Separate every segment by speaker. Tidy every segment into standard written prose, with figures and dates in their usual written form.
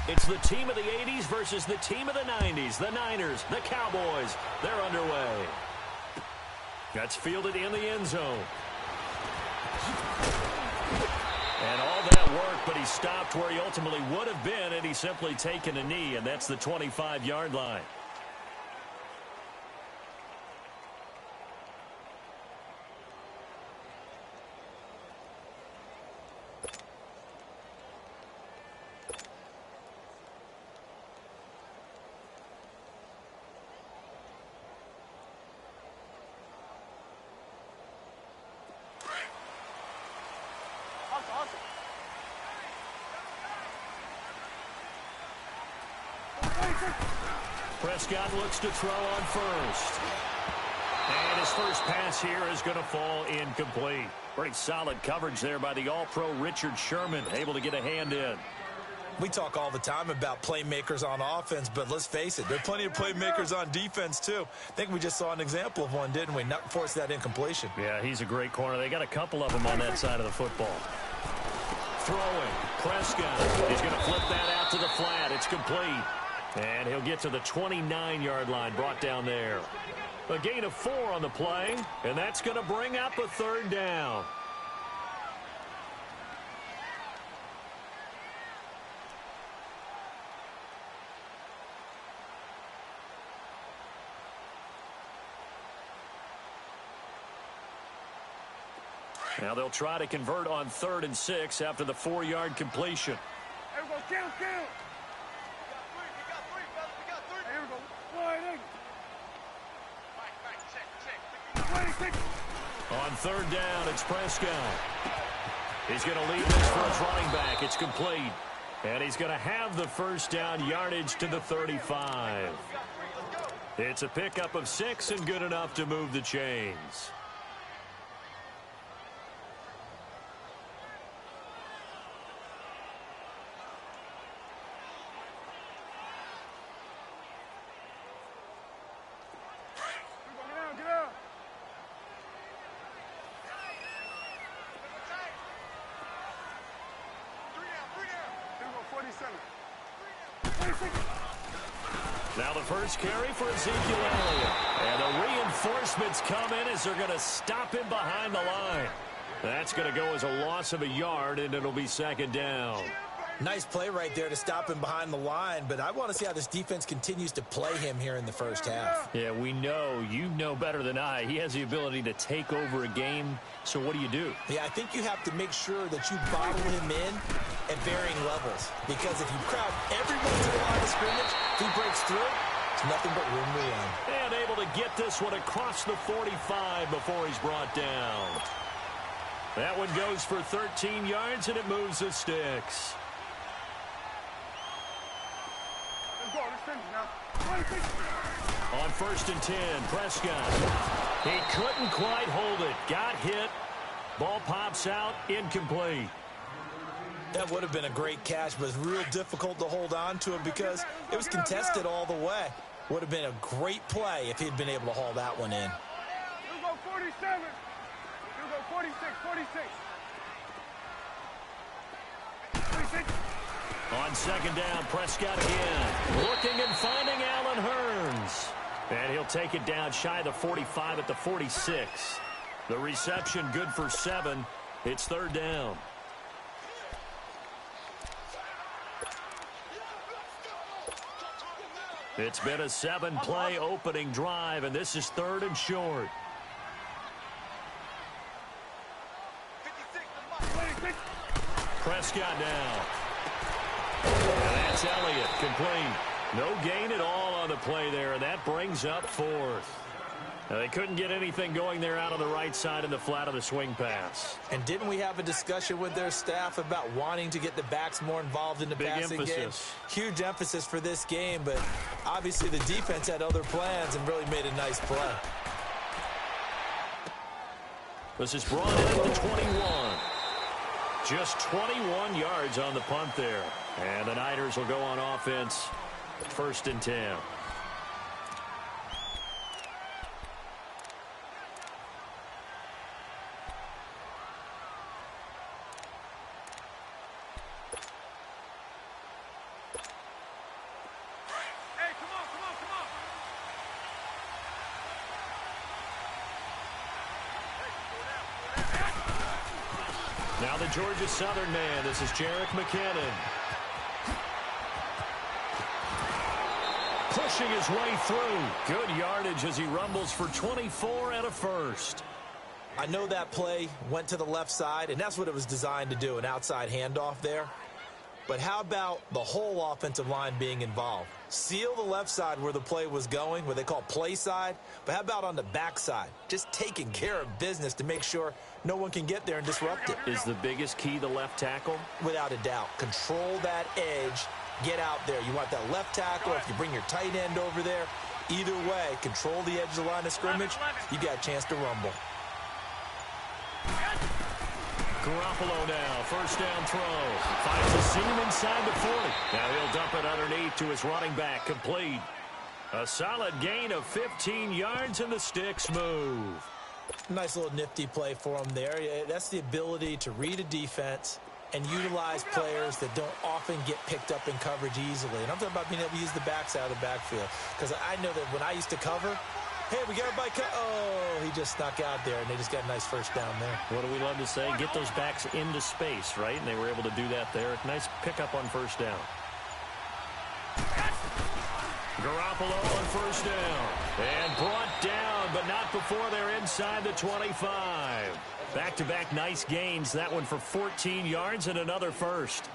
Speaker 1: It's the team of the 80s versus the team of the 90s. The Niners, the Cowboys, they're underway. That's fielded in the end zone. And all that work, but he stopped where he ultimately would have been had he simply taken a knee, and that's the 25-yard line. Prescott looks to throw on first. And his first pass here is going to fall incomplete. Pretty solid coverage there by the All-Pro Richard Sherman, able to get a hand in.
Speaker 2: We talk all the time about playmakers on offense, but let's face it, there are plenty of playmakers on defense, too. I think we just saw an example of one, didn't we? Not force that incompletion.
Speaker 1: Yeah, he's a great corner. They got a couple of them on that side of the football. Throwing. Prescott. He's going to flip that out to the flat. It's complete. And he'll get to the 29-yard line, brought down there. A gain of 4 on the play, and that's going to bring up a third down. Now they'll try to convert on 3rd and 6 after the 4-yard completion.
Speaker 3: Everybody, count.
Speaker 1: On 3rd down, it's Prescott. He's going to lead this for his running back. It's complete. And he's going to have the first down yardage to the 35. It's a pickup of 6 and good enough to move the chains. Now the first carry for Ezekiel Elliott. And the reinforcements come in as they're going to stop him behind the line. That's going to go as a loss of a yard, and it'll be 2nd down.
Speaker 2: Nice play right there to stop him behind the line, but I want to see how this defense continues to play him here in the first half.
Speaker 1: Yeah, we know. You know better than I. He has the ability to take over a game, so what do?
Speaker 2: Yeah, I think you have to make sure that you bottle him in at varying levels, because if you crowd everyone to the line of scrimmage, if he breaks through, it's nothing but room to run.
Speaker 1: And able to get this one across the 45 before he's brought down. That one goes for 13 yards, and it moves the sticks. On 1st and 10, Prescott. He couldn't quite hold it. Got hit. Ball pops out. Incomplete.
Speaker 2: That would have been a great catch, but it's real difficult to hold on to it because it was contested all the way. Would have been a great play if he'd been able to haul that one in.
Speaker 3: You go 47. You go 46, 46. 46.
Speaker 1: On 2nd down, Prescott again. Looking and finding Allen Hurns. And he'll take it down shy of the 45 at the 46. The reception good for 7. It's 3rd down. It's been a 7-play opening drive, and this is 3rd and short. Prescott now. And that's Elliott, complete. No gain at all on the play there, and that brings up 4th. Now, they couldn't get anything going there out on the right side in the flat of the swing pass.
Speaker 2: And didn't we have a discussion with their staff about wanting to get the backs more involved in the passing game? Huge emphasis for this game, but obviously the defense had other plans and really made a nice play.
Speaker 1: This is brought in at the 21. Just 21 yards on the punt there. And the Niners will go on offense. 1st and 10. Now the Georgia Southern man. This is Jerick McKinnon. Pushing his way through. Good yardage as he rumbles for 24 and a first.
Speaker 2: I know that play went to the left side, and that's what it was designed to do, an outside handoff there. But how about the whole offensive line being involved? Seal the left side where the play was going, what they call play side. But how about on the back side? Just taking care of business to make sure no one can get there and disrupt it.
Speaker 1: Is the biggest key the left tackle?
Speaker 2: Without a doubt. Control that edge. Get out there. You want that left tackle. If you bring your tight end over there, either way, control the edge of the line of scrimmage, you got a chance to rumble.
Speaker 1: Garoppolo now, first down throw. Finds a seam inside the 40. Now he'll dump it underneath to his running back, complete. A solid gain of 15 yards, and the sticks move.
Speaker 2: Nice little nifty play for him there. That's the ability to read a defense and utilize players that don't often get picked up in coverage easily. And I'm talking about being able to use the backside of the backfield. Because I know that when I used to cover, hey, we got everybody oh, he just snuck out there, and they just got a nice first down there.
Speaker 1: What do we love to say? Get those backs into space, right? And they were able to do that there. Nice pickup on first down. Garoppolo on first down. And brought down, but not before they're inside the 25. Back-to-back nice gains. That one for 14 yards and another first.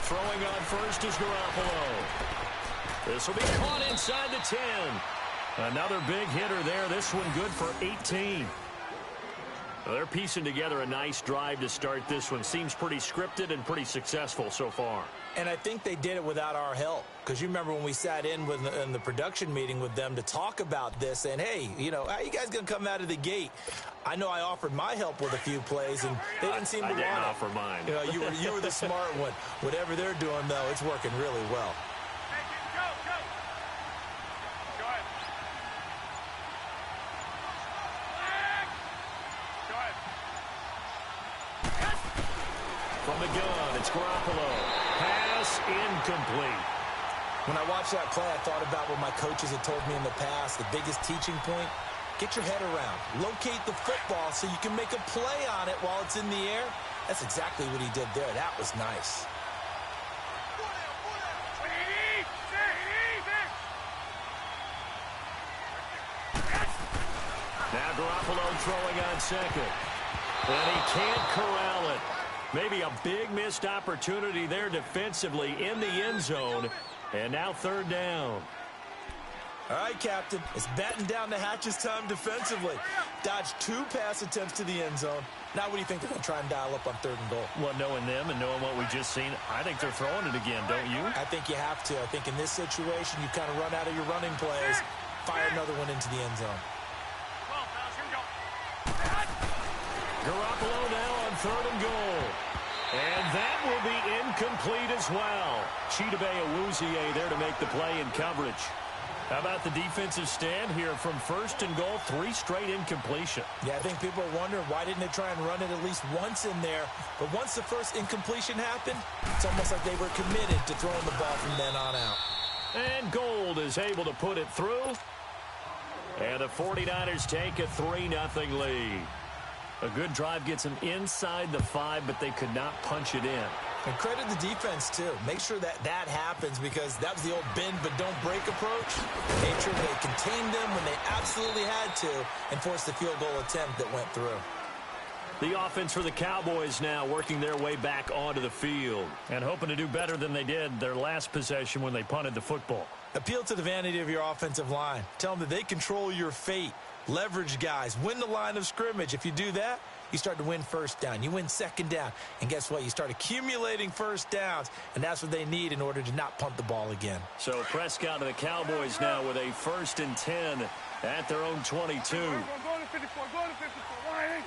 Speaker 1: Throwing on first is Garoppolo. This will be caught inside the 10. Another big hitter there. This one good for 18. Well, they're piecing together a nice drive to start this one. Seems pretty scripted and pretty successful so far.
Speaker 2: And I think they did it without our help. Because you remember when we sat in the production meeting with them to talk about this, and hey, you know, how you guys going to come out of the gate? I know I offered my help with a few plays, and they didn't seem to want it.
Speaker 1: I didn't offer mine.
Speaker 2: You know, you were the smart one. Whatever they're doing, though, it's working really well.
Speaker 1: From the gun, it's Garoppolo. Pass incomplete.
Speaker 2: When I watched that play, I thought about what my coaches had told me in the past. The biggest teaching point, get your head around. Locate the football so you can make a play on it while it's in the air. That's exactly what he did there. That was nice.
Speaker 1: Now Garoppolo throwing on second. And he can't corral it. Maybe a big missed opportunity there defensively in the end zone. And now third down.
Speaker 2: All right, Captain. It's batten down the hatches time defensively. Dodged 2 pass attempts to the end zone. Now what do you think they're going to try and dial up on 3rd and goal?
Speaker 1: Well, knowing them and knowing what we just seen, I think they're throwing it again, don't you?
Speaker 2: I think you have to. I think in this situation, you kind of run out of your running plays, fire another one into the end zone.
Speaker 1: Garoppolo now on 3rd and goal. And that will be incomplete as well. Chidobe Awuzie there to make the play in coverage. How about the defensive stand here from 1st and goal, 3 straight incompletion?
Speaker 2: Yeah, I think people are wondering why didn't they try and run it at least once in there. But once the first incompletion happened, it's almost like they were committed to throwing the ball from then on out.
Speaker 1: And Gold is able to put it through. And the 49ers take a 3-0 lead. A good drive gets them inside the 5, but they could not punch it in.
Speaker 2: And credit the defense, too. Make sure that happens because that was the old bend but don't break approach. Made sure they contained them when they absolutely had to and forced the field goal attempt that went through.
Speaker 1: The offense for the Cowboys now working their way back onto the field and hoping to do better than they did their last possession when they punted the football.
Speaker 2: Appeal to the vanity of your offensive line. Tell them that they control your fate. Leverage guys. Win the line of scrimmage. If you do that, you start to win first down. You win second down. And guess what? You start accumulating first downs. And that's what they need in order to not punt the ball again.
Speaker 1: So Prescott and the Cowboys now with a 1st and 10 at their own 22.
Speaker 3: Go to 54. Go to 54. Line.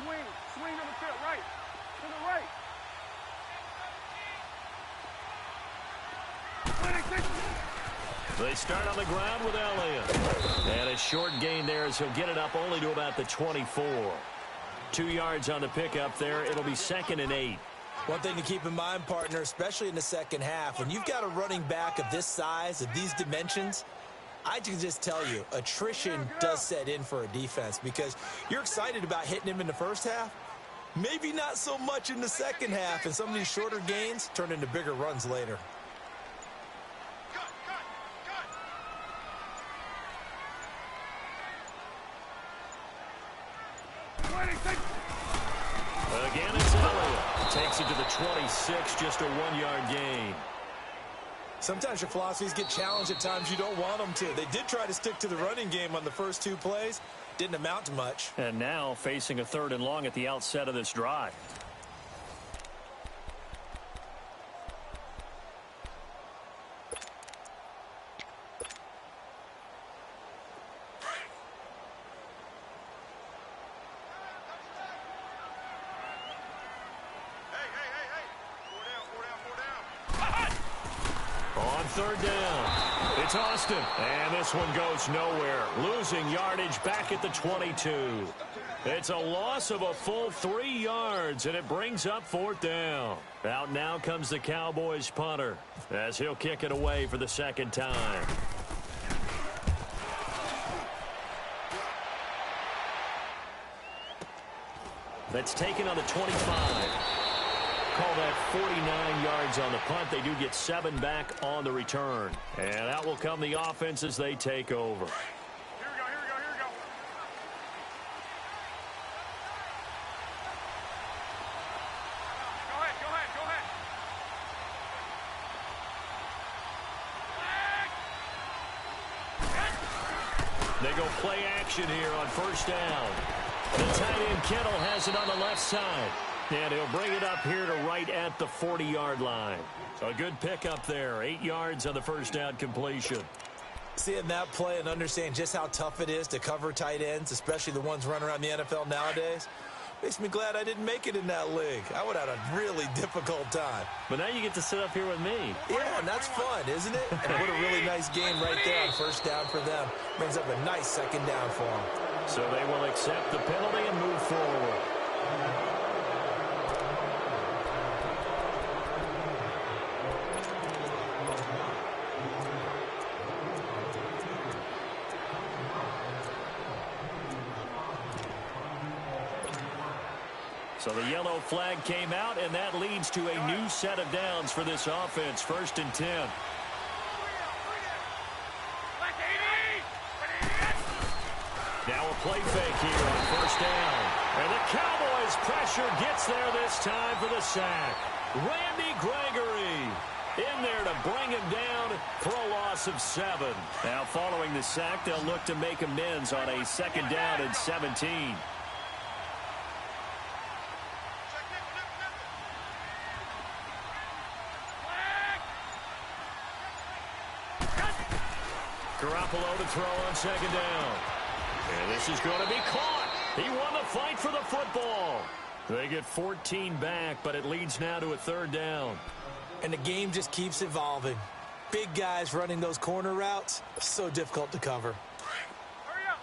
Speaker 3: Swing on the field. Right. To the right. 26.
Speaker 1: They start on the ground with Elliott. And a short gain there as he'll get it up only to about the 24. 2 yards on the pickup there. It'll be 2nd and 8.
Speaker 2: One thing to keep in mind, partner, especially in the second half, when you've got a running back of this size, of these dimensions, I can just tell you, attrition does set in for a defense because you're excited about hitting him in the first half. Maybe not so much in the second half, and some of these shorter gains turn into bigger runs later.
Speaker 1: Again, it's Elliott. Takes it to the 26, just a 1-yard gain.
Speaker 2: Sometimes your philosophies get challenged at times you don't want them to. They did try to stick to the running game on the first 2 plays. Didn't amount to much.
Speaker 1: And now facing a 3rd and long at the outset of this drive. On 3rd down, it's Austin. And this one goes nowhere. Losing yardage back at the 22. It's a loss of a full 3 yards, and it brings up 4th down. Out now comes the Cowboys punter, as he'll kick it away for the 2nd time. That's taken on the 25. Call that 49 yards on the punt. They do get 7 back on the return. And out will come the offense as they take over.
Speaker 3: Here we go, here we go, here we go. Go ahead, go ahead, go ahead.
Speaker 1: They go play action here on 1st down. The tight end Kittle has it on the left side. And he'll bring it up here to right at the 40-yard line. So a good pickup there. 8 yards on the 1st down completion.
Speaker 2: Seeing that play and understanding just how tough it is to cover tight ends, especially the ones running around the NFL nowadays, makes me glad I didn't make it in that league. I would have had a really difficult time.
Speaker 1: But now you get to sit up here with me.
Speaker 2: Yeah, and that's fun, isn't it? And what a really nice game right there on 1st down for them. Brings up a nice 2nd down for them.
Speaker 1: So they will accept the penalty and move forward. So the yellow flag came out, and that leads to a new set of downs for this offense. 1st and 10. Now a play fake here on 1st down. And the Cowboys pressure gets there this time for the sack. Randy Gregory in there to bring him down for a loss of 7. Now following the sack, they'll look to make amends on a 2nd down and 17. Garoppolo to throw on 2nd down. And this is going to be caught. He won the fight for the football. They get 14 back, but it leads now to a 3rd down.
Speaker 2: And the game just keeps evolving. Big guys running those corner routes, so difficult to cover.
Speaker 3: Hurry up.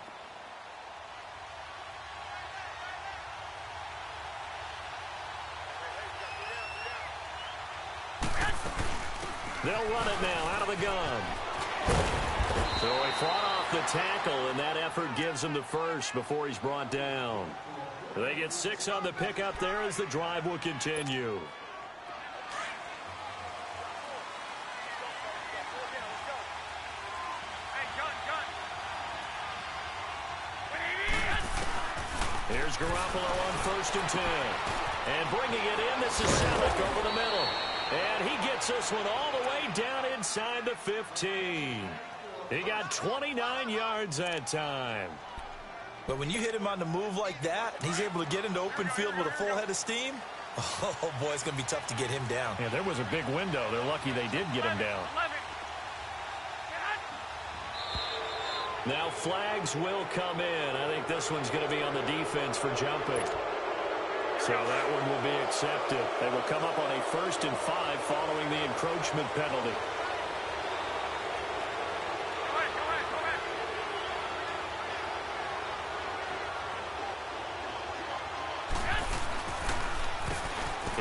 Speaker 1: They'll run it now out of the gun. So he fought off the tackle, and that effort gives him the 1st before he's brought down. They get 6 on the pickup there as the drive will continue. Here's Garoppolo on 1st and 10. And bringing it in, this is Selleck over the middle. And he gets this one all the way down inside the 15. He got 29 yards that time.
Speaker 2: But when you hit him on the move like that, and he's able to get into open field with a full head of steam, oh, boy, it's going to be tough to get him down.
Speaker 1: Yeah, there was a big window. They're lucky they did get him down. Now flags will come in. I think this one's going to be on the defense for jumping. So that one will be accepted. They will come up on a 1st and 5 following the encroachment penalty.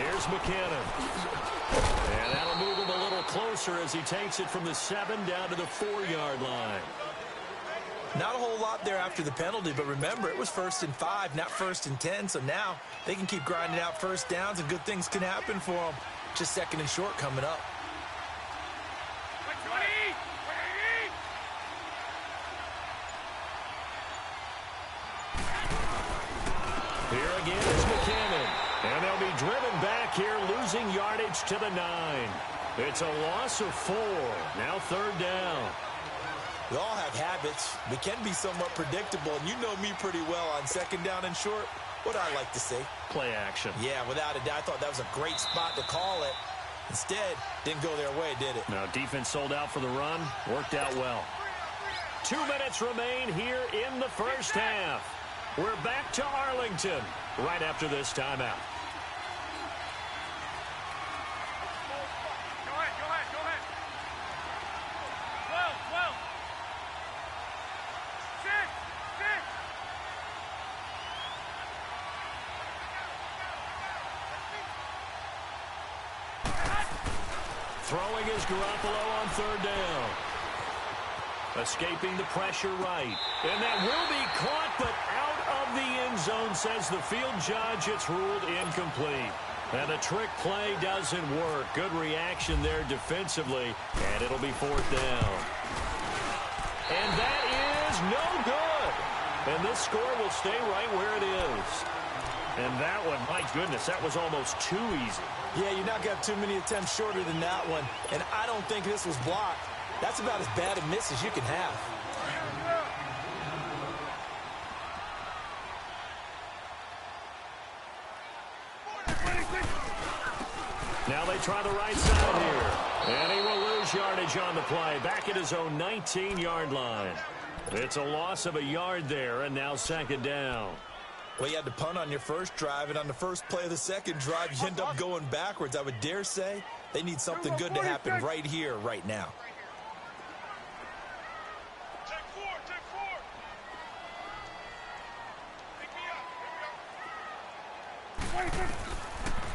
Speaker 1: Here's McKinnon. And that'll move him a little closer as he takes it from the 7 down to the 4-yard line.
Speaker 2: Not a whole lot there after the penalty, but remember, it was 1st and 5, not 1st and 10, so now they can keep grinding out first downs and good things can happen for them. Just 2nd and short coming up.
Speaker 1: Here again is McKinnon. And they'll be driven back here, losing yardage to the 9. It's a loss of 4. Now 3rd down.
Speaker 2: We all have habits. We can be somewhat predictable, and you know me pretty well on 2nd down and short. What I like to say?
Speaker 1: Play action.
Speaker 2: Yeah, without a doubt. I thought that was a great spot to call it. Instead, didn't go their way, did it?
Speaker 1: Now, defense sold out for the run. Worked out well. 2 minutes remain here in the first half. We're back to Arlington right after this timeout.
Speaker 3: Go ahead. 12. 6.
Speaker 1: Throwing is Garoppolo on 3rd down. Escaping the pressure right. And that will be caught, but out of the end zone, says the field judge. It's ruled incomplete. And the trick play doesn't work. Good reaction there defensively, and it'll be 4th down. And that is no good. And this score will stay right where it is. And that one, my goodness, that was almost too easy.
Speaker 2: Yeah, you're not going to have too many attempts shorter than that one. And I don't think this was blocked. That's about as bad a miss as you can have.
Speaker 1: Now they try the right side here. And he will lose yardage on the play. Back at his own 19-yard line. It's a loss of a yard there, and now 2nd down.
Speaker 2: Well, you had to punt on your first drive, and on the first play of the second drive, you end up going backwards. I would dare say they need something good to happen right here, right now.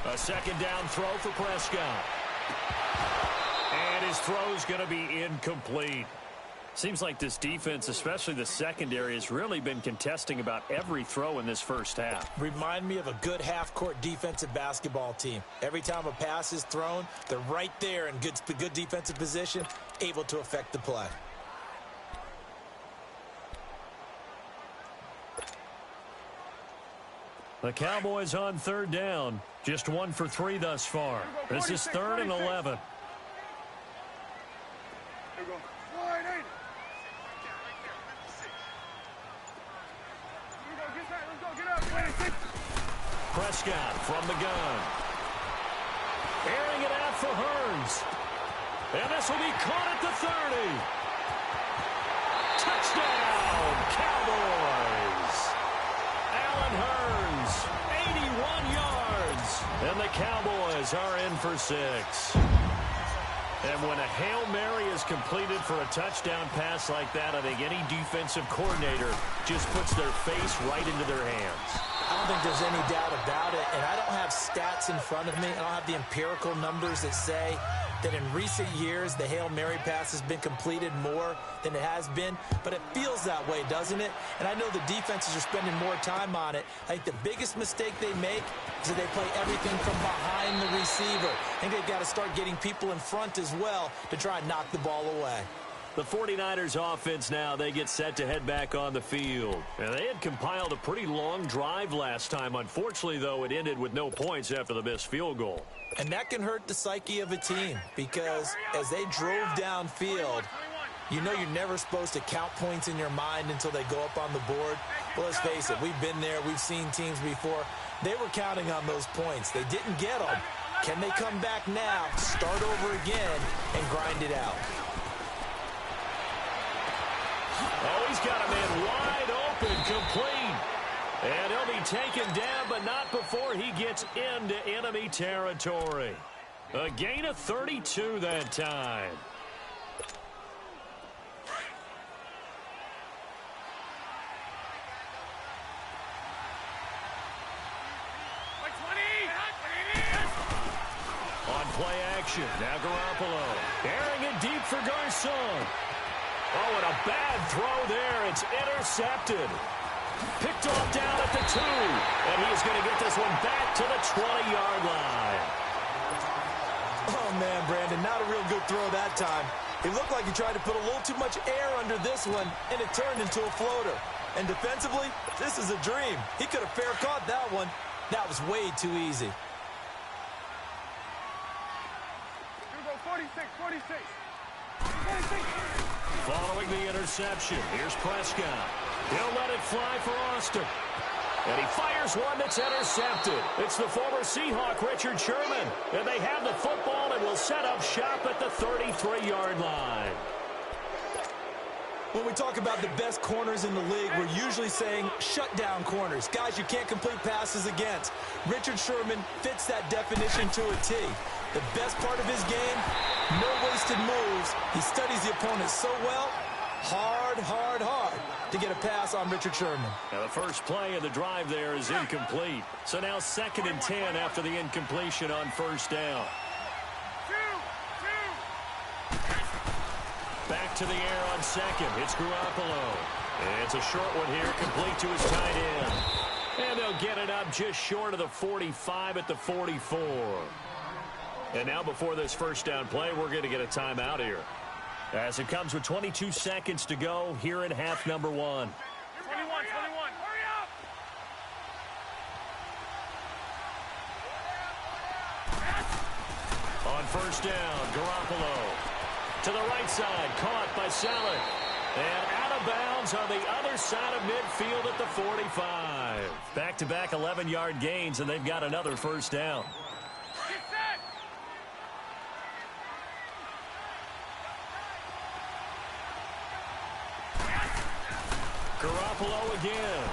Speaker 1: A 2nd down throw for Prescott. And his throw's going to be incomplete. Seems like this defense, especially the secondary, has really been contesting about every throw in this first half.
Speaker 2: Remind me of a good half-court defensive basketball team. Every time a pass is thrown, they're right there in good defensive position, able to affect the play.
Speaker 1: The Cowboys on 3rd down. Just 1 for 3 thus far. This is 3rd and 11. Prescott from the gun. Airing it out for Hearns. And this will be caught at the 30. Touchdown, Cowboys. Allen Hearns, 81 yards. And the Cowboys are in for 6. And when a Hail Mary is completed for a touchdown pass like that, I think any defensive coordinator just puts their face right into their hands.
Speaker 2: I don't think there's any doubt about it, and I don't have stats in front of me. I don't have the empirical numbers that say that in recent years the Hail Mary pass has been completed more than it has been, but it feels that way, doesn't it? And I know the defenses are spending more time on it. I think the biggest mistake they make is that they play everything from behind the receiver. I think they've got to start getting people in front as well to try and knock the ball away.
Speaker 1: The 49ers offense now, they get set to head back on the field. And they had compiled a pretty long drive last time. Unfortunately, though, it ended with no points after the missed field goal.
Speaker 2: And that can hurt the psyche of a team because as they drove downfield, you know you're never supposed to count points in your mind until they go up on the board. Well, let's face it, we've been there. We've seen teams before. They were counting on those points. They didn't get them. Can they come back now, start over again, and grind it out?
Speaker 1: Oh, he's got a man wide open, complete. And he'll be taken down, but not before he gets into enemy territory. A gain of 32 that time. play action. Now Garoppolo. Airing it deep for Garcon. Oh, and a bad throw there. It's intercepted. Picked off down at the 2. And he's going to get this one back to the 20-yard line.
Speaker 2: Oh, man, Brandon, not a real good throw that time. It looked like he tried to put a little too much air under this one, and it turned into a floater. And defensively, this is a dream. He could have fair caught that one. That was way too easy.
Speaker 3: 46, 46.
Speaker 1: Following the interception, here's Prescott. He'll let it fly for Austin. And he fires one that's intercepted. It's the former Seahawk, Richard Sherman. And they have the football and will set up shop at the 33-yard line.
Speaker 2: When we talk about the best corners in the league, we're usually saying shutdown corners, guys you can't complete passes against. Richard Sherman fits that definition to a T. The best part of his game, no wasted moves. He studies the opponent so well, hard to get a pass on Richard Sherman.
Speaker 1: Now the first play of the drive there is incomplete. So now 2nd and 10 after the incompletion on first down. Back to the air on second. It's Garoppolo. It's a short one here, complete to his tight end. And they'll get it up just short of the 45 at the 44. And now before this first down play, we're going to get a timeout here. As it comes with 22 seconds to go here in half number 1.
Speaker 3: 21, 21. Hurry up!
Speaker 1: On first down, Garoppolo. To the right side, caught by Saleh. And out of bounds on the other side of midfield at the 45. Back-to-back 11-yard gains, and they've got another first down.
Speaker 3: Get set!
Speaker 1: Garoppolo again.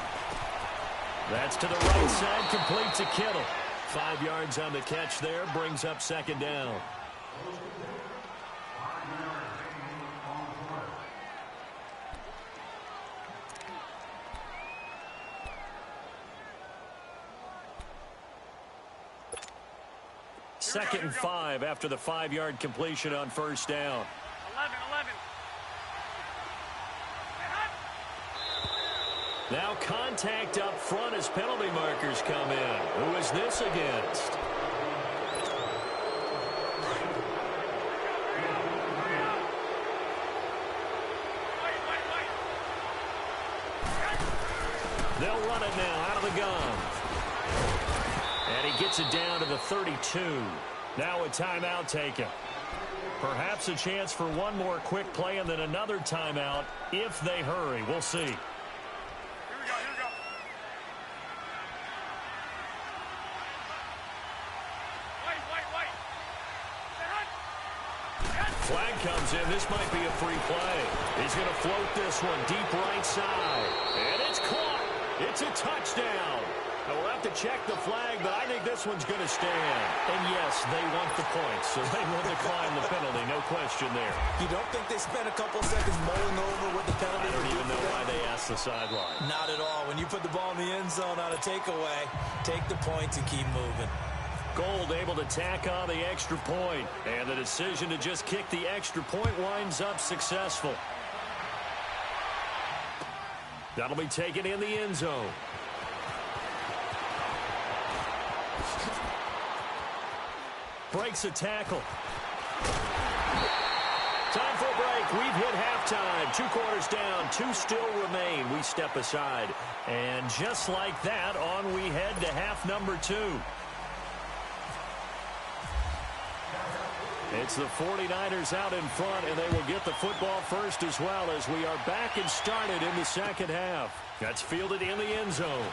Speaker 1: That's to the right side, complete to Kittle. 5 yards on the catch there, brings up second down. Second and 5 after the 5-yard completion on first down.
Speaker 3: 11.
Speaker 1: Now contact up front as penalty markers come in. Who is this against? They'll run it now out of the gun. And he gets it down to the 32. Now a timeout taken. Perhaps a chance for one more quick play and then another timeout if they hurry. We'll see.
Speaker 3: Here we go. Wait.
Speaker 1: Flag comes in. This might be a free play. He's going to float this one deep right side. And it's caught. It's a touchdown. Now we'll have to check the flag, but I think this one's going to stand. And yes, they want the points, so they will decline the penalty. No question there.
Speaker 2: You don't think they spent a couple seconds mulling over what the penalty
Speaker 1: I don't even know why they asked the sideline.
Speaker 2: Not at all. When you put the ball in the end zone on a takeaway, take the points and keep moving.
Speaker 1: Gold able to tack on the extra point, and the decision to just kick the extra point winds up successful. That'll be taken in the end zone. Breaks a tackle. Time for a break. We've hit halftime. 2 quarters down. 2 still remain. We step aside. And just like that, on we head to half number 2. It's the 49ers out in front, and they will get the football first as well as we are back and started in the second half. That's fielded in the end zone.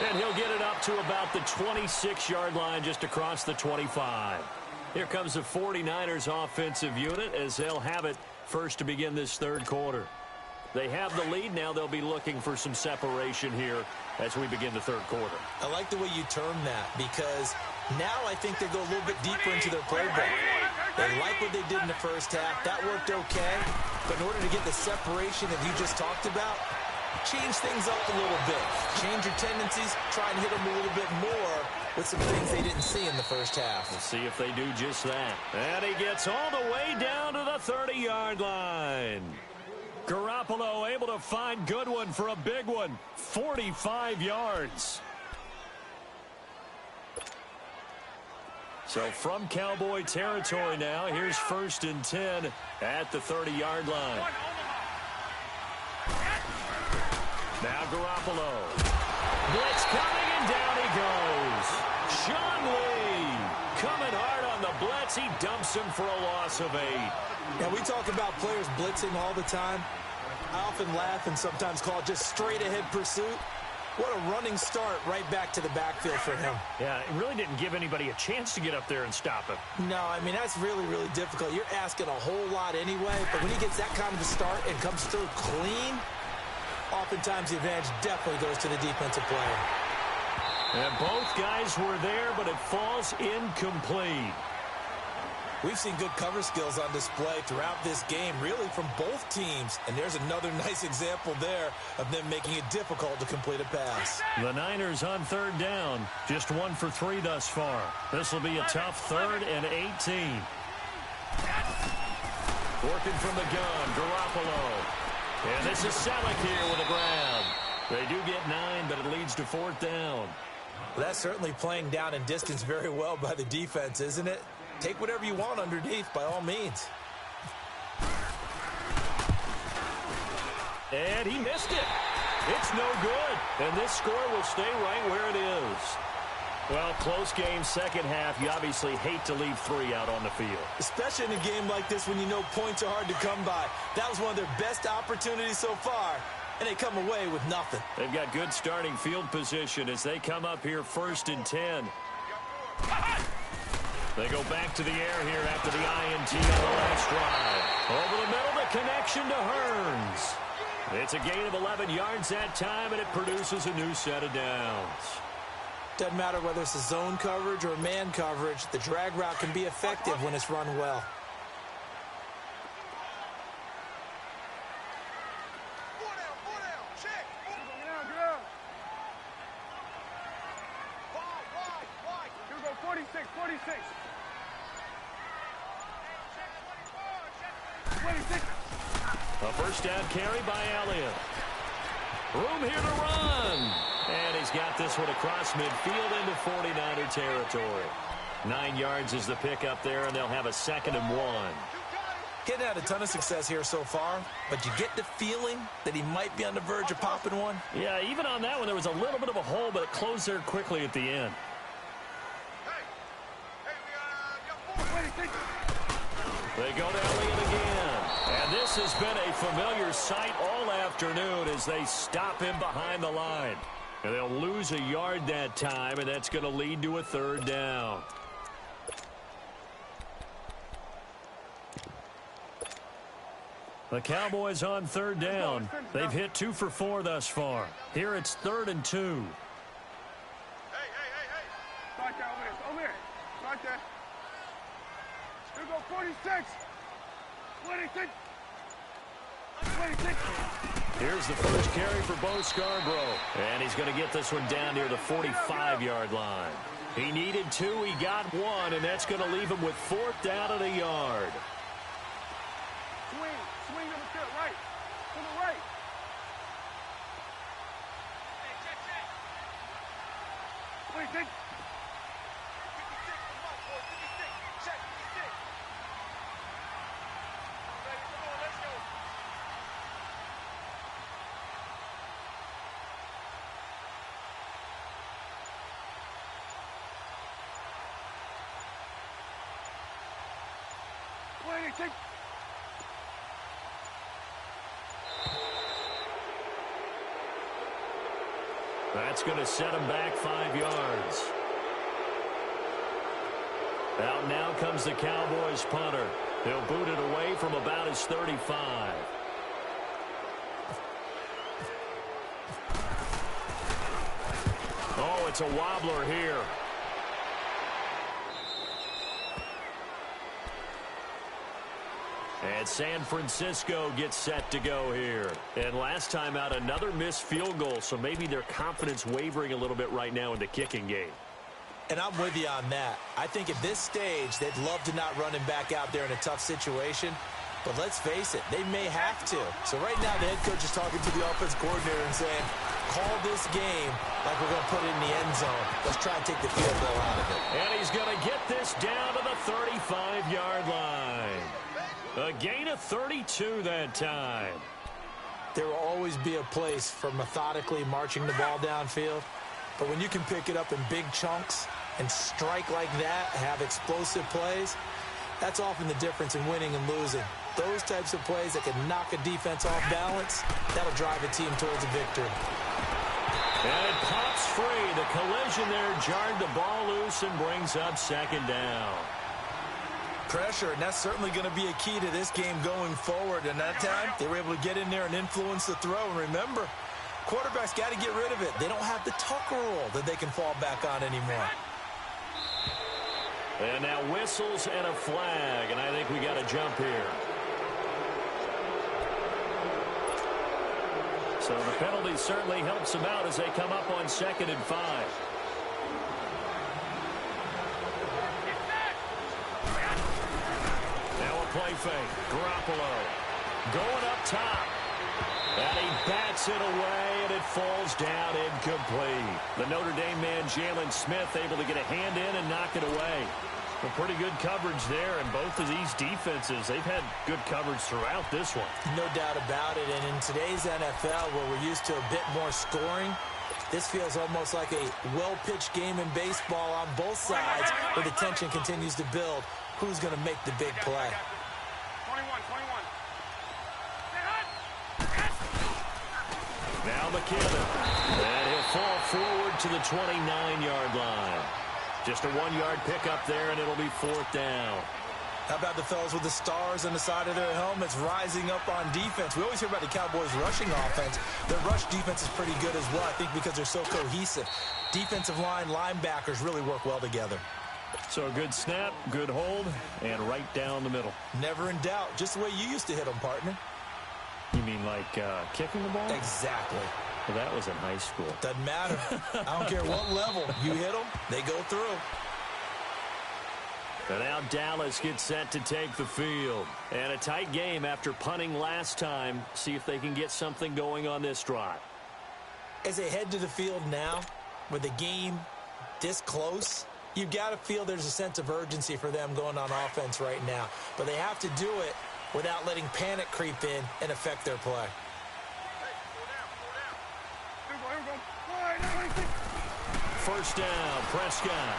Speaker 1: And he'll get it up to about the 26-yard line just across the 25. Here comes the 49ers offensive unit as they'll have it first to begin this third quarter. They have the lead. Now they'll be looking for some separation here as we begin the third quarter.
Speaker 2: I like the way you term that because now I think they go a little bit deeper into their playbook. They like what they did in the first half. That worked okay. But in order to get the separation that you just talked about, change things up a little bit. Change your tendencies. Try and hit them a little bit more with some things they didn't see in the first half.
Speaker 1: We'll see if they do just that. And he gets all the way down to the 30-yard line. Garoppolo able to find Goodwin for a big one. 45 yards. So from Cowboy territory now, here's 1st and 10 at the 30-yard line. Now Garoppolo. Blitz coming, and down he goes. Sean Lee coming hard on the blitz. He dumps him for a loss of 8.
Speaker 2: Now, we talk about players blitzing all the time. I often laugh and sometimes call it just straight-ahead pursuit. What a running start right back to the backfield for him.
Speaker 1: Yeah, it really didn't give anybody a chance to get up there and stop him.
Speaker 2: No, I mean, that's really, really difficult. You're asking a whole lot anyway, but when he gets that kind of a start and comes through clean, oftentimes the advantage definitely goes to the defensive player.
Speaker 1: And both guys were there, but it falls incomplete.
Speaker 2: We've seen good cover skills on display throughout this game, really from both teams. And there's another nice example there of them making it difficult to complete a pass.
Speaker 1: The Niners on 3rd down. Just 1 for 3 thus far. This will be a tough 3rd and 18. Working from the gun, Garoppolo. And this is Selleck here with a grab. They do get 9, but it leads to 4th down.
Speaker 2: Well, that's certainly playing down in distance very well by the defense, isn't it? Take whatever you want underneath, by all means.
Speaker 1: And he missed it. It's no good. And this score will stay right where it is. Well, close game, second half. You obviously hate to leave 3 out on the field.
Speaker 2: Especially in a game like this when you know points are hard to come by. That was one of their best opportunities so far, and they come away with nothing.
Speaker 1: They've got good starting field position as they come up here 1st and 10. They go back to the air here after the INT on the last drive. Over the middle, the connection to Hearns. It's a gain of 11 yards that time, and it produces a new set of downs.
Speaker 2: Doesn't matter whether it's a zone coverage or man coverage, the drag route can be effective when it's run well.
Speaker 1: A first down carry by Elliott. Room here to run. And he's got this one across midfield into 49er territory. 9 yards is the pickup there, and they'll have a 2nd and 1.
Speaker 2: Getting had a ton of success here so far, but you get the feeling that he might be on the verge of popping one.
Speaker 1: Yeah, even on that one, there was a little bit of a hole, but it closed there quickly at the end. They go to Elliott again. And this has been a familiar sight all afternoon as they stop him behind the line. And they'll lose a yard that time, and that's going to lead to a 3rd down. The Cowboys on 3rd down. They've hit 2 for 4 thus far. Here it's 3rd and 2.
Speaker 3: Hey. Right there, over there. Right there. Here we go, 46. 26. 26.
Speaker 1: Here's the first carry for Bo Scarborough. And he's going to get this one down near the 45-yard line. He needed 2, he got 1, and that's going to leave him with 4th down at a yard.
Speaker 3: Swing to the right. To the right. Wait, take.
Speaker 1: That's going to set him back 5 yards. Out now comes the Cowboys punter. He'll boot it away from about his 35. Oh, it's a wobbler here. And San Francisco gets set to go here. And last time out, another missed field goal, so maybe their confidence wavering a little bit right now in the kicking game.
Speaker 2: And I'm with you on that. I think at this stage, they'd love to not run him back out there in a tough situation. But let's face it, they may have to. So right now, the head coach is talking to the offense coordinator and saying, call this game like we're going to put it in the end zone. Let's try and take the field goal out of it.
Speaker 1: And he's going to get this down to the 35-yard line. A gain of 32 that time.
Speaker 2: There will always be a place for methodically marching the ball downfield. But when you can pick it up in big chunks and strike like that, have explosive plays, that's often the difference in winning and losing. Those types of plays that can knock a defense off balance, that'll drive a team towards a victory.
Speaker 1: And it pops free. The collision there jarred the ball loose and brings up second down.
Speaker 2: Pressure, and that's certainly going to be a key to this game going forward. And that time, they were able to get in there and influence the throw. And remember, quarterbacks got to get rid of it. They don't have the tuck rule that they can fall back on anymore.
Speaker 1: And now whistles and a flag, and I think we got a jump here. So the penalty certainly helps them out as they come up on 2nd and 5. Now a play fake. Garoppolo going up top. And he bats it away, and it falls down incomplete. The Notre Dame man, Jalen Smith, able to get a hand in and knock it away. Well, pretty good coverage there, and both of these defenses, they've had good coverage throughout this one.
Speaker 2: No doubt about it, and in today's NFL, where we're used to a bit more scoring, this feels almost like a well-pitched game in baseball on both sides, where the tension continues to build. Who's going to make the big play?
Speaker 3: 21.
Speaker 1: Now McKinnon, and he'll fall forward to the 29-yard line. Just a 1-yard pickup there, and it'll be 4th down.
Speaker 2: How about the fellas with the stars on the side of their helmets rising up on defense? We always hear about the Cowboys' rushing offense. Their rush defense is pretty good as well, I think, because they're so cohesive. Defensive line, linebackers really work well together.
Speaker 1: So a good snap, good hold, and right down the middle.
Speaker 2: Never in doubt. Just the way you used to hit them, partner.
Speaker 1: You mean like kicking the ball?
Speaker 2: Exactly.
Speaker 1: Well, that was in high school.
Speaker 2: Doesn't matter. I don't care what level. You hit them, they go through.
Speaker 1: And now Dallas gets set to take the field. And a tight game after punting last time. See if they can get something going on this drive.
Speaker 2: As they head to the field now, with the game this close, you've got to feel there's a sense of urgency for them going on offense right now. But they have to do it without letting panic creep in and affect their play.
Speaker 1: First down, Prescott.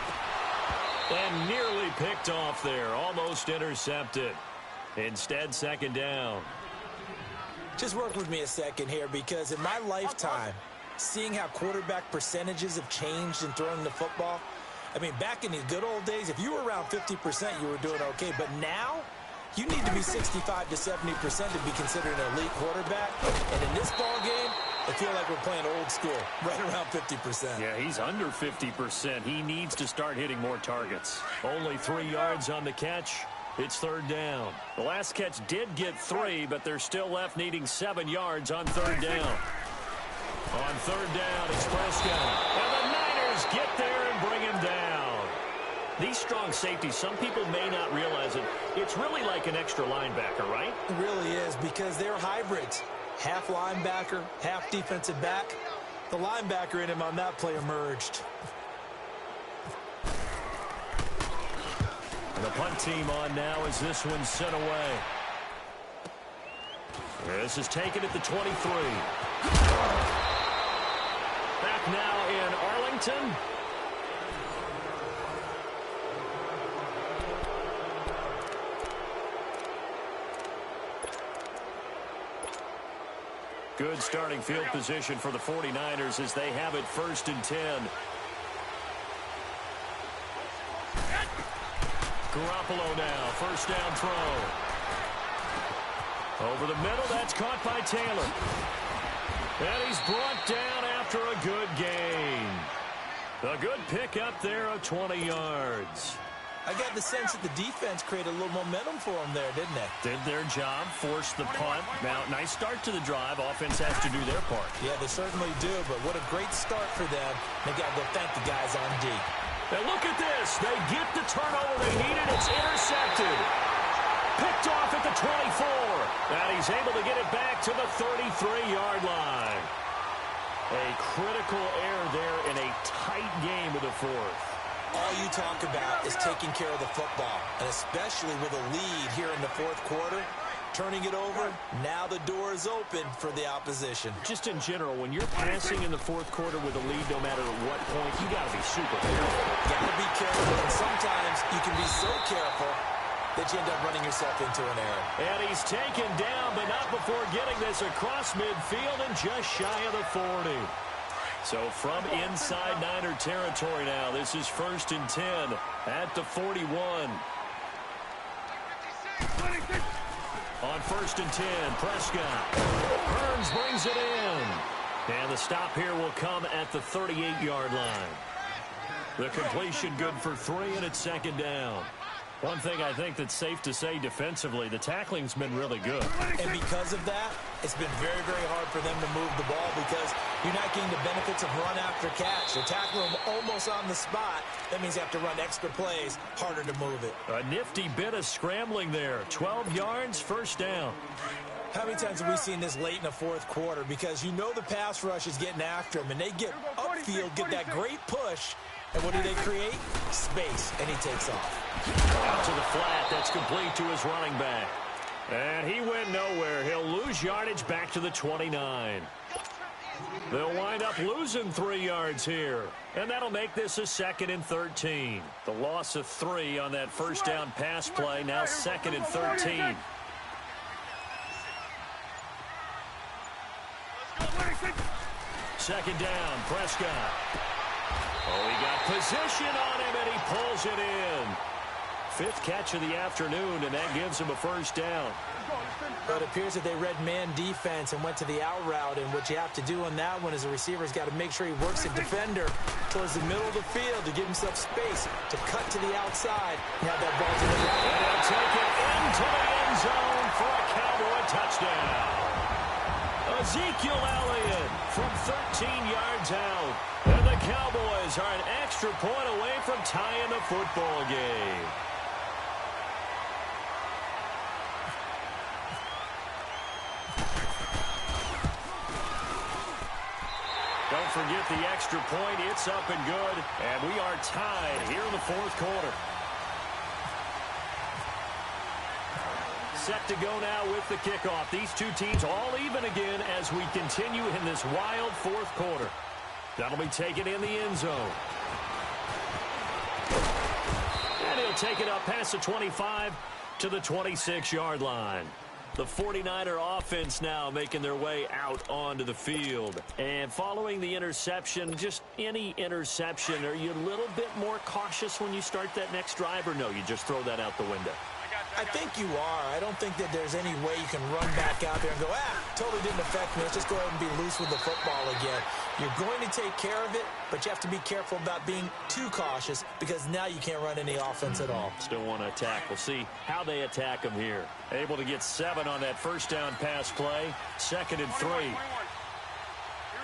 Speaker 1: And nearly picked off there, almost intercepted. Instead, 2nd down.
Speaker 2: Just work with me a second here, because in my lifetime, seeing how quarterback percentages have changed in throwing the football, I mean, back in the good old days, if you were around 50%, you were doing okay. But now, you need to be 65 to 70% to be considered an elite quarterback. And in this ball game, I feel like we're playing old school, right around 50%.
Speaker 1: Yeah, he's under 50%. He needs to start hitting more targets. Only 3 yards on the catch. It's 3rd down. The last catch did get 3, but they're still left needing 7 yards on 3rd down. On 3rd down, it's Prescott. And the Niners get there and bring him down. These strong safeties, some people may not realize it. It's really like an extra linebacker, right?
Speaker 2: It really is, because they're hybrids. Half linebacker, half defensive back. The linebacker in him on that play emerged.
Speaker 1: And the punt team on now as this one's sent away. This is taken at the 23. Back now in Arlington. Good starting field position for the 49ers as they have it 1st and 10. Garoppolo now, 1st down throw. Over the middle, that's caught by Taylor. And he's brought down after a good gain. A good pickup there of 20 yards.
Speaker 2: I got the sense that the defense created a little momentum for them there, didn't they?
Speaker 1: Did their job, forced the punt. Now, nice start to the drive. Offense has to do their part.
Speaker 2: Yeah, they certainly do, but what a great start for them. They got to go thank the guys on D.
Speaker 1: And look at this. They get the turnover they needed. It's intercepted. Picked off at the 24. And he's able to get it back to the 33-yard line. A critical error there in a tight game of the fourth.
Speaker 2: All you talk about is taking care of the football, and especially with a lead here in the fourth quarter. Turning it over, now the door is open for the opposition.
Speaker 1: Just in general, when you're passing in the fourth quarter with a lead, no matter what point, you got to be super careful.
Speaker 2: Got to be careful, and sometimes you can be so careful that you end up running yourself into an error.
Speaker 1: And he's taken down, but not before getting this across midfield and just shy of the 40. So from inside Niner territory now, this is 1st and 10 at the 41. On 1st and 10, Prescott. Burns brings it in. And the stop here will come at the 38-yard line. The completion good for 3, and it's 2nd down. One thing I think that's safe to say defensively, the tackling's been really good.
Speaker 2: And because of that, it's been very, very hard for them to move the ball because you're not getting the benefits of run after catch. They're tackling them almost on the spot. That means you have to run extra plays, harder to move it.
Speaker 1: A nifty bit of scrambling there. 12 yards, 1st down.
Speaker 2: How many times have we seen this late in the fourth quarter? Because you know the pass rush is getting after him, and they get upfield, get that great push, and what do they create? Space, and he takes off.
Speaker 1: Out to the flat. That's complete to his running back. And he went nowhere. He'll lose yardage back to the 29. They'll wind up losing 3 yards here. And that'll make this a 2nd and 13. The loss of 3 on that 1st down pass play. Now 2nd and 13. Second down, Prescott. Oh, he got position on him, and he pulls it in. 5th catch of the afternoon, and that gives him a 1st down.
Speaker 2: But it appears that they read man defense and went to the out route, and what you have to do on that one is the receiver's got to make sure he works the defender towards the middle of the field to give himself space to cut to the outside and have that ball to the right.
Speaker 1: And he'll take it into the end zone for a Cowboy touchdown. Ezekiel Elliott from 13 yards out. And the Cowboys are an extra point away from tying the football game. Don't forget the extra point. It's up and good. And we are tied here in the fourth quarter. Set to go now with the kickoff. These two teams all even again as we continue in this wild fourth quarter. That'll be taken in the end zone. And he'll take it up past the 25 to the 26-yard line. The 49er offense now making their way out onto the field. And following the interception, just any interception, are you a little bit more cautious when you start that next drive, or no, you just throw that out the window?
Speaker 2: I think you are. I don't think that there's any way you can run back out there and go, totally didn't affect me. Let's just go ahead and be loose with the football again. You're going to take care of it, but you have to be careful about being too cautious because now you can't run any offense at all.
Speaker 1: Still want to attack. We'll see how they attack them here. Able to get 7 on that 1st down pass play. 2nd and 3.
Speaker 3: Here we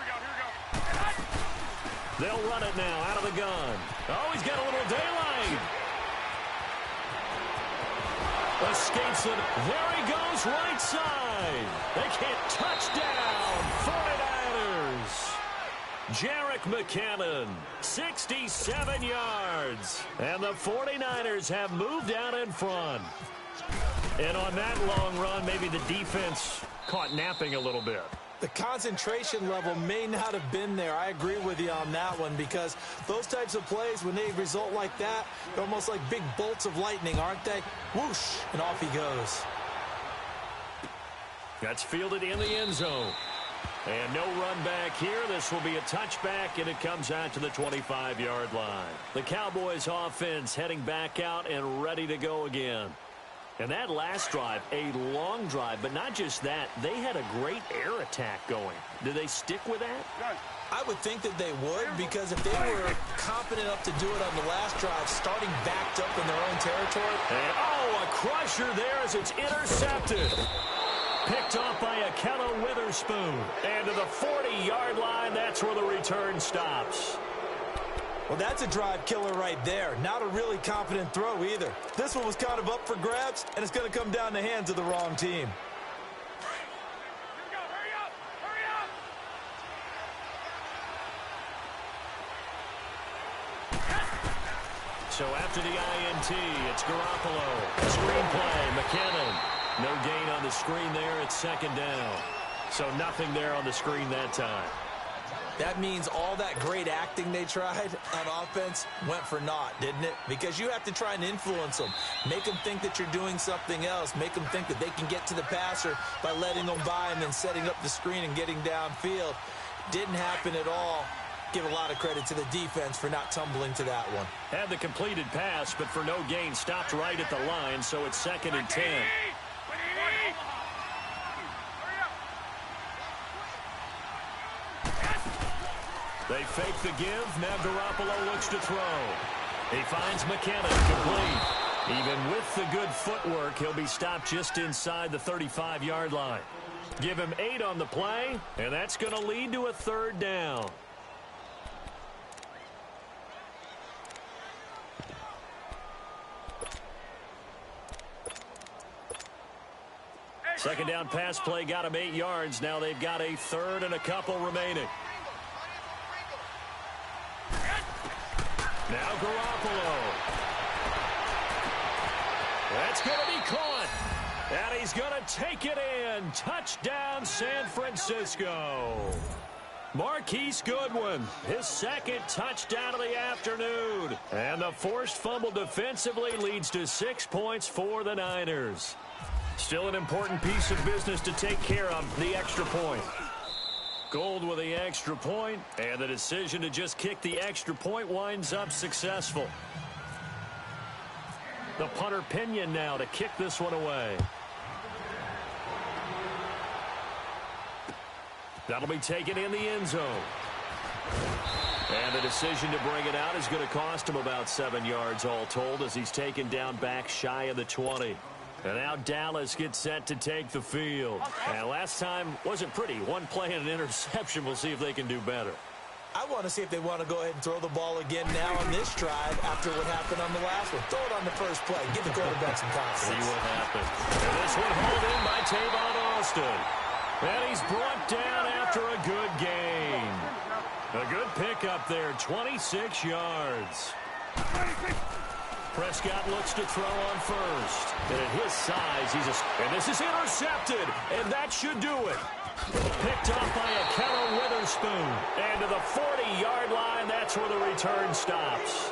Speaker 3: go.
Speaker 1: They'll run it now out of the gun. Oh, he's got a little daylight. Escapes it. There he goes, right side. They can't touch down. 49ers. Jerick McKinnon, 67 yards. And the 49ers have moved out in front. And on that long run, maybe the defense caught napping a little bit.
Speaker 2: The concentration level may not have been there. I agree with you on that one because those types of plays, when they result like that, they're almost like big bolts of lightning, aren't they? Whoosh, and off he goes.
Speaker 1: That's fielded in the end zone. And no run back here. This will be a touchback, and it comes out to the 25-yard line. The Cowboys offense heading back out and ready to go again. And that last drive, a long drive, but not just that. They had a great air attack going. Do they stick with that?
Speaker 2: I would think that they would because if they were confident enough to do it on the last drive, starting backed up in their own territory.
Speaker 1: And, a crusher there as it's intercepted. Picked off by Akello Witherspoon. And to the 40-yard line, that's where the return stops.
Speaker 2: Well, that's a drive killer right there. Not a really confident throw either. This one was kind of up for grabs, and it's going to come down the hands of the wrong team.
Speaker 1: So after the INT, it's Garoppolo. Screenplay, McKinnon. No gain on the screen there. It's second down. So nothing there on the screen that time.
Speaker 2: That means all that great acting they tried on offense went for naught, didn't it? Because you have to try and influence them. Make them think that you're doing something else. Make them think that they can get to the passer by letting them by and then setting up the screen and getting downfield. Didn't happen at all. Give a lot of credit to the defense for not tumbling to that one.
Speaker 1: Had the completed pass, but for no gain, stopped right at the line, so it's 2nd and 10. They fake the give. Now Garoppolo looks to throw. He finds McKinnon complete. Even with the good footwork, he'll be stopped just inside the 35-yard line. Give him 8 on the play, and that's going to lead to a 3rd down. Second down pass play got him 8 yards. Now they've got a 3rd and a couple remaining. Now Garoppolo. That's going to be caught. And he's going to take it in. Touchdown, San Francisco. Marquise Goodwin, his 2nd touchdown of the afternoon. And the forced fumble defensively leads to 6 points for the Niners. Still an important piece of business to take care of, the extra point. Gold with the extra point, and the decision to just kick the extra point winds up successful. The punter Pinion now to kick this one away. That'll be taken in the end zone. And the decision to bring it out is going to cost him about 7 yards all told as he's taken down back shy of the 20. And now Dallas gets set to take the field. And last time wasn't pretty. One play and an interception. We'll see if they can do better.
Speaker 2: I want to see if they want to go ahead and throw the ball again now on this drive after what happened on the last one. Throw it on the first play. Give the quarterback some confidence.
Speaker 1: See what happens. And this one hauled in by Tavon Austin. And he's brought down after a good gain. A good pickup there. 26 yards. Prescott looks to throw on first. And at his size, and this is intercepted. And that should do it. Picked off by a Akella Witherspoon. And to the 40-yard line, that's where the return stops.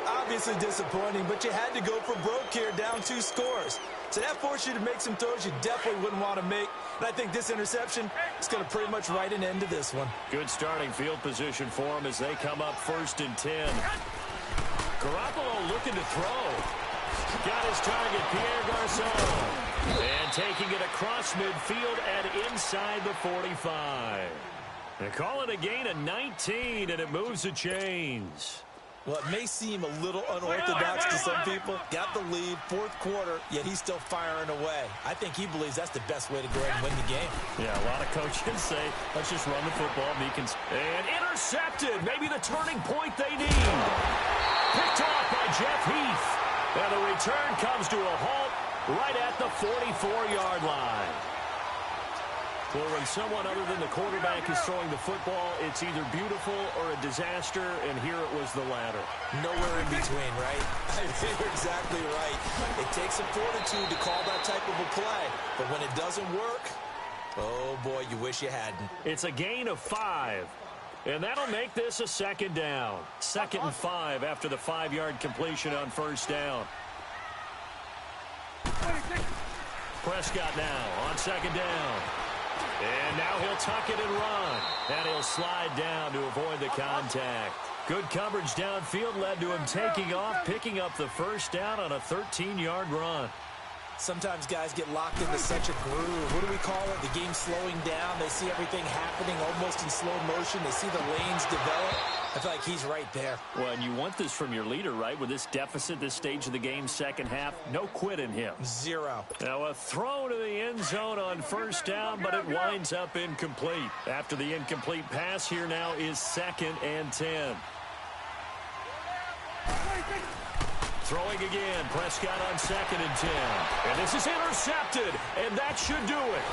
Speaker 2: Obviously disappointing, but you had to go for broke here, down 2 scores. So that forced you to make some throws you definitely wouldn't want to make. And I think this interception is going to pretty much write an end to this one.
Speaker 1: Good starting field position for them as they come up 1st and 10. Garoppolo looking to throw. Got his target, Pierre Garçon. And taking it across midfield and inside the 45. They call it a gain of 19, and it moves the chains.
Speaker 2: Well, it may seem a little unorthodox to some people. Got the lead, 4th quarter, yet he's still firing away. I think he believes that's the best way to go ahead and win the game.
Speaker 1: Yeah, a lot of coaches say, let's just run the football. And intercepted. Maybe the turning point they need. Picked off by Jeff Heath. And the return comes to a halt right at the 44-yard line. Well, when someone other than the quarterback is throwing the football, it's either beautiful or a disaster, and here it was the latter.
Speaker 2: Nowhere in between, right? I think you're exactly right. It takes some fortitude to call that type of a play, but when it doesn't work, oh boy, you wish you hadn't.
Speaker 1: It's a gain of 5, and that'll make this a 2nd down. 2nd and 5 after the 5-yard completion on 1st down. Prescott now on 2nd down. And now he'll tuck it and run. And he'll slide down to avoid the contact. Good coverage downfield led to him taking off, picking up the 1st down on a 13-yard run.
Speaker 2: Sometimes guys get locked into such a groove. What do we call it? The game slowing down. They see everything happening almost in slow motion. They see the lanes develop. I feel like he's right there.
Speaker 1: Well, and you want this from your leader, right? With this deficit, this stage of the game, 2nd half, no quit in him.
Speaker 2: 0.
Speaker 1: Now a throw to the end zone on 1st down, but it winds up incomplete. After the incomplete pass, here now is 2nd and 10. Throwing again. Prescott on 2nd and 10. And this is intercepted, and that should do it.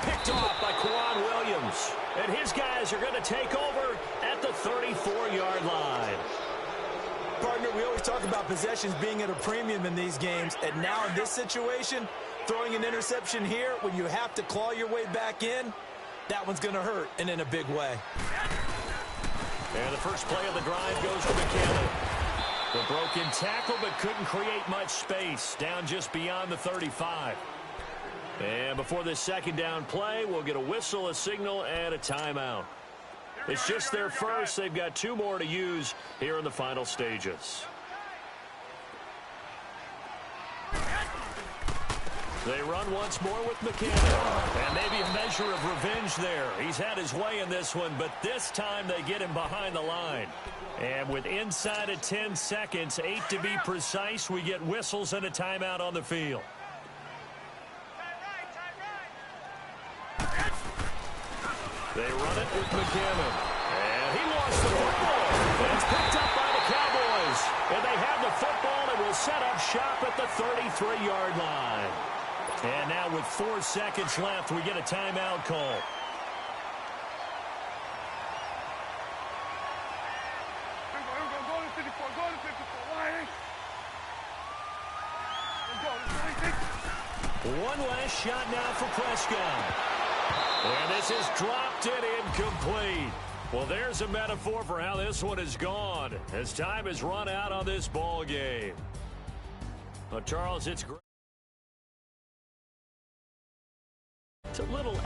Speaker 1: Picked off by Quan Williams. And his guys are going to take over at the 34-yard line.
Speaker 2: Partner, we always talk about possessions being at a premium in these games, and now in this situation, throwing an interception here when you have to claw your way back in, that one's going to hurt, and in a big way.
Speaker 1: And the first play of the drive goes to McKinnon. The broken tackle, but couldn't create much space. Down just beyond the 35. And before this second down play, we'll get a whistle, a signal, and a timeout. It's just their first. They've got 2 more to use here in the final stages. They run once more with McKinnon. And maybe a measure of revenge there. He's had his way in this one, but this time they get him behind the line. And with inside of 10 seconds, 8 to be precise, we get whistles and a timeout on the field. They run it with McKinnon. And he lost the football. And it's picked up by the Cowboys. And they have the football and will set up shop at the 33-yard line. And now with 4 seconds left, we get a timeout call.
Speaker 3: Go to 54. Go to 54. Why?
Speaker 1: One last shot now for Prescott. And this is dropped and incomplete. Well, there's a metaphor for how this one is gone as time has run out on this ball game. Well, Charles, it's great. It's a little